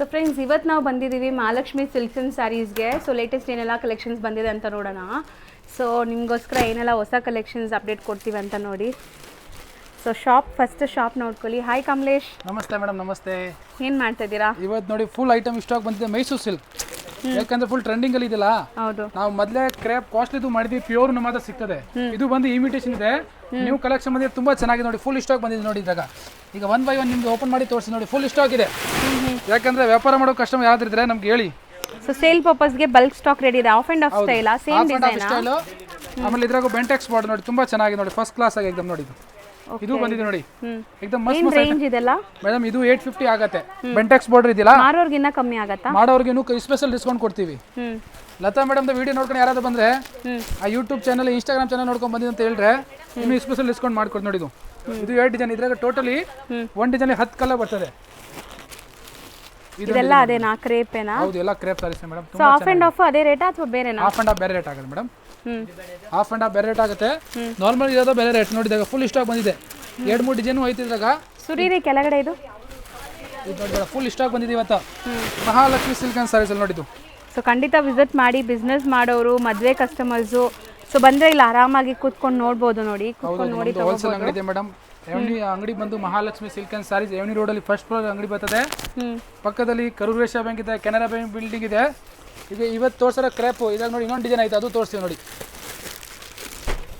So friends, ಇವತ್ತು ನಾವು ಬಂದಿದ್ದೀವಿ ಮಹಾಲಕ್ಷ್ಮಿ ಸಿಲ್ಕ್ಸ್ ಆ್ಯಂಡ್ ಸ್ಯಾರೀಸ್ಗೆ. ಸೊ ಲೇಟೆಸ್ಟ್ ಏನೆಲ್ಲ ಕಲೆಕ್ಷನ್ಸ್ ಬಂದಿದೆ ಅಂತ ನೋಡೋಣ. ಸೊ ನಿಮಗೋಸ್ಕರ ಏನೆಲ್ಲ ಹೊಸ ಕಲೆಕ್ಷನ್ಸ್ ಅಪ್ಡೇಟ್ ಕೊಡ್ತೀವಿ ಅಂತ ನೋಡಿ. ಸೊ ಫಸ್ಟ್ ಶಾಪ್ ನೋಡ್ಕೊಳ್ಳಿ. ಹಾಯ್ ಕಮಲೇಶ್. ನಮಸ್ತೆ ಮೇಡಮ್. ನಮಸ್ತೆ. ಏನು ಮಾಡ್ತಾ ಇದ್ದೀರಾ? ಇವತ್ತು ನೋಡಿ ಫುಲ್ ಐಟಮ್ ಸ್ಟಾಕ್ ಬಂದಿದೆ ಮೈಸೂರು ಸಿಲ್ಕ್. ಯಾಕಂದ್ರೆ ಫುಲ್ ಟ್ರೆಂಡಿಂಗ್ ಅಲ್ಲಿ ಇದೆಯಲ್ಲ. ಹೌದು. ನಾವು ಮೊದಲೇ ಕ್ರೇಪ್ ಕಾಸ್ಟ್ಲಿದು ಮಾಡಿದ್ವಿ, ಪ್ಯೂರ್ ಮಾತ್ರ ಸಿಗ್ತದೆ. ಇದು ಬಂದು ಇಮಿಟೇಷನ್ ಇದೆ. ನ್ಯೂ ಕಲೆಕ್ಷನ್ ಬಂದಿದೆ, ತುಂಬಾ ಚೆನ್ನಾಗಿದೆ ನೋಡಿ. ಫುಲ್ ಸ್ಟಾಕ್ ಬಂದಿದೆ ನೋಡಿ. ಈಗ 1 by 1 ನಿಮ್ಗೆ ಓಪನ್ ಮಾಡಿ ತೋರಿಸಿ ನೋಡಿ. ಫುಲ್ ಸ್ಟಾಕ್ ಇದೆ. ಯಾಕಂದ್ರೆ ವ್ಯಾಪಾರ ಮಾಡೋ ಕಸ್ಟಮರ್ ಯಾವ್ದಿದ್ರೆ ನಮ್ಗೆ ಹೇಳಿ. ಸೊ ಸೇಲ್ ಪರ್ಪಸ್ಗೆ ಬಲ್ಕ್ ಸ್ಟಾಕ್ ರೆಡಿ ಇದೆ. Off and off style, same design. ಆಮೇಲೆ ಇದ್ರಾಗ ಬೆಂಟೆಕ್ಸ್ ಬಾರ್ಡರ್ ನೋಡಿ, ತುಂಬಾ ಚೆನ್ನಾಗಿದೆ ನೋಡಿ. ಫಸ್ಟ್ ಕ್ಲಾಸ್ ಆಗಿ ಎಕ್ದಮ್ ನೋಡಿ. ಇದು ಬಂದಿದೆ ನೋಡಿ, ಎಕ್ದಮ್ ಮಸ್ತ್ ರೇಂಜ್ ಇದೆಲ್ಲ ಮೇಡಮ್. ಇದು 850 ಆಗತ್ತೆ. ಬೆಂಟೆಕ್ಸ್ ಬಾರ್ಡರ್ ಇದೆಯಲ್ಲ, ಮಾರೋರ್ಗಿನ್ನ ಕಮ್ಮಿ ಆಗತ್ತಾ? ಮಾಡೋರ್ಗಿನ್ನೂ ಸ್ಪೆಷಲ್ ಡಿಸ್ಕೌಂಟ್ ಕೊಡ್ತೀವಿ. ಲತಾ ಮೇಡಮ್ ವಿಡಿಯೋ ನೋಡ್ಕೊಂಡು ಯಾರಾದ್ರೂ ಬಂದ್ರೆ ಆ ಯೂಟ್ಯೂಬ್ ಚಾನಲ್, ಇನ್ಸ್ಟಾಗ್ರಾಮ್ ಚಾನಲ್ ನೋಡ್ಕೊಂಡು ಬಂದಿದೆ ಅಂತ ಹೇಳಿದ್ರೆ ಇನ್ನು ಸ್ಪೆಷಲ್ ಡಿಸ್ಕೌಂಟ್ ಮಾಡ್ಕೊಡ್ತೀವಿ ನೋಡಿ. ಇದು 8 ಡಿಸೈನ್. ಇದ್ರಾಗ ಟೋಟಲಿ 1 ಡಿಸೈನ್ 10 ಕಲರ್ ಬರ್ತದೆ. ಇದೆಲ್ಲ ಅದೇನಾ ಕ್ರೇಪೇನಾ? ಹೌದು, ಎಲ್ಲ crepe saris madam. So off and off ಅದೇ ರೇಟಾ ಅಥವಾ ಬೇರೆನಾ? ಆಫ್ ಅಂಡ್ ಆಫ್ ಬೇರೆ ರೇಟ್ ಆಗುತ್ತೆ ಮೇಡಮ್. ಆಫ್ ಅಂಡ್ ಆಫ್ ಬೇರೆ ರೇಟ್ ಆಗುತ್ತೆ. ನಾರ್ಮಲ್ ಇರೋದು ಬೇರೆ ರೇಟ್ ನೋಡಿದಾಗ ಫುಲ್ ಸ್ಟಾಕ್ ಬಂದಿದೆ. 2-3 ಡಿಸೈನ್ ಐತಿ ಇದ್ರಾಗ. ಸುರೀರಿ ಕೆಳಗಡೆ ಇದು ನೋಡಿ, ಫುಲ್ ಸ್ಟಾಕ್ ಬಂದಿದೆ ಇವತ್ತು. ಮಹಾಲಕ್ಷ್ಮಿ ಸಿಲ್ಕ್ ಅಂಡ್ ಸ್ಯಾರೀಸ್ ಅಲ್ಲಿ ನೋಡಿದ್ದು. ಸೊ ಖಂಡಿತ ವಿಸಿಟ್ ಮಾಡಿ. ಬಿಸ್ನೆಸ್ ಮಾಡೋರು, ಮದುವೆ ಕಸ್ಟಮರ್ಸು, ಸೊ ಬಂದರೆ ಇಲ್ಲಿ ಆರಾಮಾಗಿ ಕೂತ್ಕೊಂಡು ನೋಡ್ಬೋದು ನೋಡಿ. ಕೂತ್ಕೊಂಡು ನೋಡಿ ಹೋಲ್ಸೇಲ್ ಅಂಗಡಿ ಇದೆ ಮೇಡಮ್. ಅಂಗಡಿ ಬಂದು Mahalakshmi silk and sarees avenue road ಅಲ್ಲಿ ಫಸ್ಟ್ ಫ್ಲೋರ್ ಅಂಗಡಿ ಬರ್ತದೆ. ಪಕ್ಕದಲ್ಲಿ ಕರೂರ್ ವೈಶ್ಯ ಬ್ಯಾಂಕ್ ಇದೆ, ಕೆನರಾ ಬ್ಯಾಂಕ್ ಬಿಲ್ಡಿಂಗ್ ಇದೆ. ಈಗ ಇವತ್ತು ತೋರಿಸೋ ಕ್ರೇಪ್ ಇದಾಗ ನೋಡಿ, ಇನ್ನೊಂದು ಡಿಸೈನ್ ಐತೆ, ಅದು ತೋರಿಸ್ತೀವಿ ನೋಡಿ.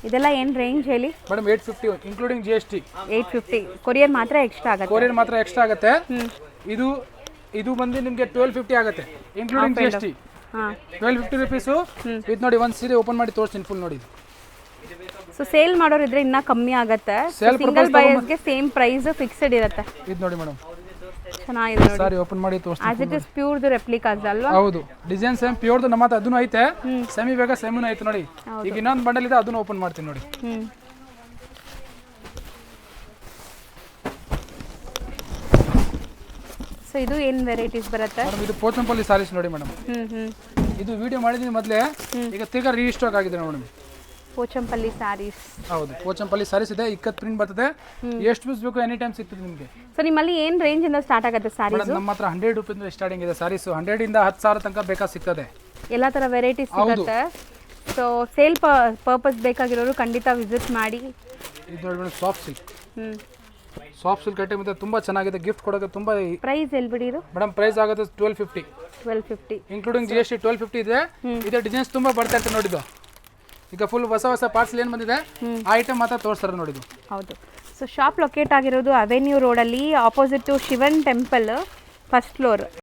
ಇದೆಲ್ಲ ಏನು ರೇಂಜ್ ಹೇಳಿ ಮೇಡಮ್? 850 including GST. 850. ಕೊರಿಯರ್ ಮಾತ್ರ ಎಕ್ಸ್ಟ್ರಾ ಆಗುತ್ತೆ. ಕೊರಿಯರ್ ಮಾತ್ರ ಎಕ್ಸ್ಟ್ರಾ ಆಗುತ್ತೆ. ಇದು ಬಂದು ನಿಮಗೆ 1250 ಆಗುತ್ತೆ ಇನ್ಕ್ಲೂಡಿಂಗ್ GST. 1250 ರುಪೀಸು. ಇದು ನೋಡಿ, ಒಂದು ಸೀರೆ ಓಪನ್ ಮಾಡಿ ತೋರಿಸ್ತೀನಿ ಫುಲ್ ನೋಡಿ. ಸೊ ಸೇಲ್ ಮಾಡೋರು ಇದ್ರೆ ಇನ್ನೂ ಕಮ್ಮಿ ಆಗುತ್ತೆ. ಸಿಂಗಲ್ ಬಯರ್ಸ್ಗೆ ಸೇಮ್ ಪ್ರೈಸ್ ಫಿಕ್ಸ್ಡ್ ಇರುತ್ತೆ. ಇದು ನೋಡಿ ಮೇಡಮ್, ಚೆನ್ನಾಗಿದೆ ನೋಡಿ. ಸಾರಿ ಓಪನ್ ಮಾಡಿ ತೋರಿಸ್ತೀನಿ. ಆಸ್ ಇಟ್ ಇಸ್ ಪ್ಯೂರ್ದು ರೆಪ್ಲಿಕಾಸ್ ಅಲ್ವಾ? ಹೌದು, ಡಿಸೈನ್ ಸೇಮ್ ಪ್ಯೂರ್ದು ನಮ್ಮ ಹತ್ರ ಅದನ್ನು ಐತೆ. ಸೆಮಿ ಬೇಕಾ ಸೆಮಿನೂ ಐತೆ ನೋಡಿ. ಈಗ ಇನ್ನೊಂದು ಬಂಡಲ್ ಇದೆ, ಅದನ್ನು ಓಪನ್ ಮಾಡ್ತೀನಿ ನೋಡಿ. ಸೊ ಇದು ಏನು ವೆರೈಟೀಸ್ ಬರುತ್ತೆ ಮೇಡಮ್? ಇದು ಪೋಚಂಪಲ್ಲಿ ಸಾರೀಸ್ ನೋಡಿ ಮೇಡಮ್. ಇದು ವಿಡಿಯೋ ಮಾಡಿದ್ದೀನಿ ಮೊದಲೇ, ಈಗ ತಿರ್ಗಾ ರೀಸ್ಟಾಕ್ ಆಗಿದೆ ನೋಡಿ. ಪೋಚಂಪಲ್ಲಿ ಸ್ಯಾರೀಸ್. ಹೌದು, ಪೋಚಂಪಲ್ಲಿ ಸಾರೀಸ್ ಇದೆ. ಇಕ್ಕತ್ ಪ್ರಿಂಟ್ ಬರ್ತದೆ. ಎಷ್ಟು ಪೀಸ್ ಬೇಕು ಎನಿ ಟೈಮ್ ಸಿಗ್ತದೆ ನಿಮಗೆ. ಸೊ ನಿಮ್ಮಲ್ಲಿ ಏನು ರೇಂಜ್ ಇಂದ ಸ್ಟಾರ್ಟ್ ಆಗುತ್ತೆ ಸ್ಯಾರೀಸ್? ನಮ್ಮ ಹತ್ರ 100 ರೂಪಾಯಿಂದ ಸ್ಟಾರ್ಟಿಂಗ್ ಇದೆ ಸಾರೀಸ್. 100 ಇಂದ 10,000 ತನಕ ಬೇಕಾ ಸಿಗ್ತದೆ. ಎಲ್ಲ ಥರ ವೆರೈಟೀಸ್ ಸಿಗುತ್ತೆ. ಸೊ ಸೇಲ್ ಪರ್ಪಸ್ ಬೇಕಾಗಿರೋರು ಖಂಡಿತ ವಿಸಿಟ್ ಮಾಡಿ. ಇದು ನೋಡಿ madam, soft silk. Soft silk item ಇದೆ, ತುಂಬಾ ಚೆನ್ನಾಗಿದೆ. ಗಿಫ್ಟ್ ಕೊಡೋಕೆ ತುಂಬಾ. ಪ್ರೈಸ್ ಎಲ್ಲಿ ಬಿಡಿ ಇದು? ಮೇಡಮ್ ಪ್ರೈಸ್ ಆಗುತ್ತೆ 1250 ಇನ್ಕ್ಲೂಡಿಂಗ್ GST. 1250 ಇದೆ. ಇದೆ ಡಿಸೈನ್ಸ್ ತುಂಬಾ ಬರ್ತಾ ಇರ್ತದೆ ನೋಡಿದ್ದು. ಈಗ ಫುಲ್ ಹೊಸ ಪಾರ್ಸಲ್ ಏನು ಬಂದಿದೆ ಆ ಐಟಮ್ ಮಾತ್ರ ತೋರಿಸ್ತಾರೆ ನೋಡಿದ್ದು. ಹೌದು. ಸೊ ಶಾಪ್ ಲೊಕೇಟ್ ಆಗಿರೋದು ಅವೆನ್ಯೂ ರೋಡಲ್ಲಿ, opposite to Shivan temple, first floor.